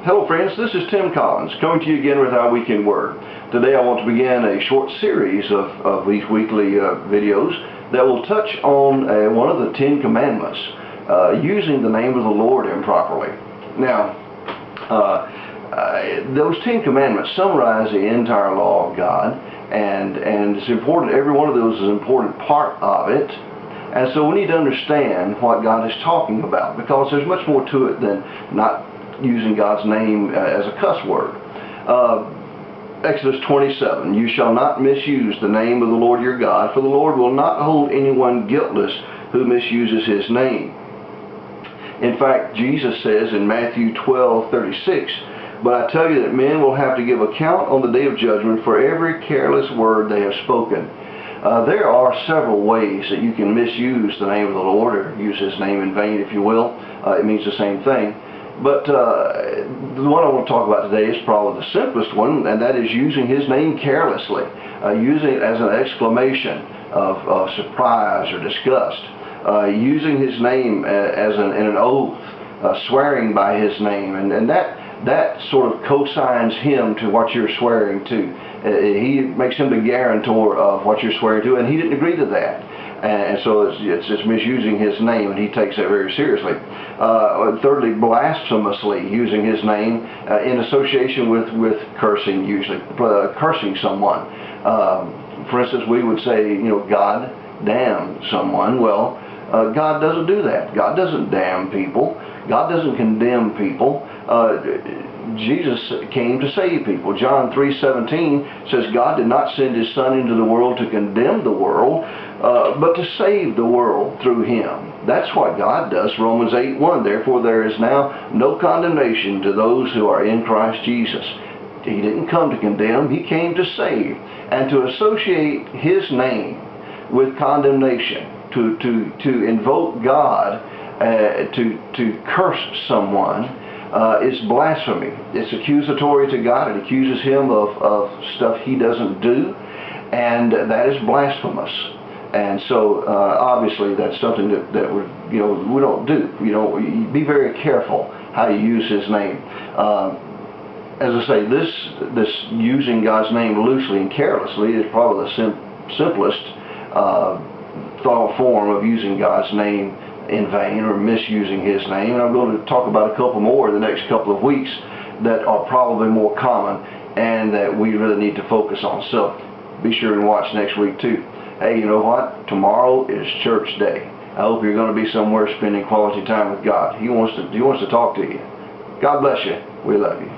Hello friends, this is Tim Collins coming to you again with our weekend word. Today I want to begin a short series of these weekly videos that will touch on one of the 10 commandments, using the name of the Lord improperly. Now, those 10 commandments summarize the entire law of God, and it's important. Every one of those is an important part of it. And so we need to understand what God is talking about, because there's much more to it than not using God's name as a cuss word. Exodus 27, you shall not misuse the name of the Lord your God, for the Lord will not hold anyone guiltless who misuses his name. In fact, Jesus says in Matthew 12:36, but I tell you that men will have to give account on the day of judgment for every careless word they have spoken. There are several ways that you can misuse the name of the Lord, or use his name in vain, if you will. It means the same thing. But the one I want to talk about today is probably the simplest one, and that is using his name carelessly, using it as an exclamation of surprise or disgust, using his name as in an oath, swearing by his name, and that sort of co-signs him to what you're swearing to. He makes him the guarantor of what you're swearing to, and he didn't agree to that. And so it's misusing his name, and he takes that very seriously. Thirdly, blasphemously using his name in association with cursing, usually cursing someone. For instance, we would say, God damn someone. Well, God doesn't do that. God doesn't damn people. God doesn't condemn people. Jesus came to save people. John 3:17 says God did not send his Son into the world to condemn the world, but to save the world through him. That's what God does. Romans 8:1, therefore there is now no condemnation to those who are in Christ Jesus. He didn't come to condemn, he came to save. And to associate his name with condemnation, to invoke God, to curse someone, is blasphemy. It's accusatory to God. It accuses him of stuff he doesn't do, and that is blasphemous. And so obviously that's something that we don't do. Be very careful how you use his name. As I say, this using God's name loosely and carelessly is probably the simplest form of using God's name in vain, or misusing his name. And I'm going to talk about a couple more in the next couple of weeks that are probably more common and that we really need to focus on. So be sure and watch next week too. Hey, you know what? Tomorrow is church day. I hope you're going to be somewhere spending quality time with God. He wants to talk to you. God bless you. We love you.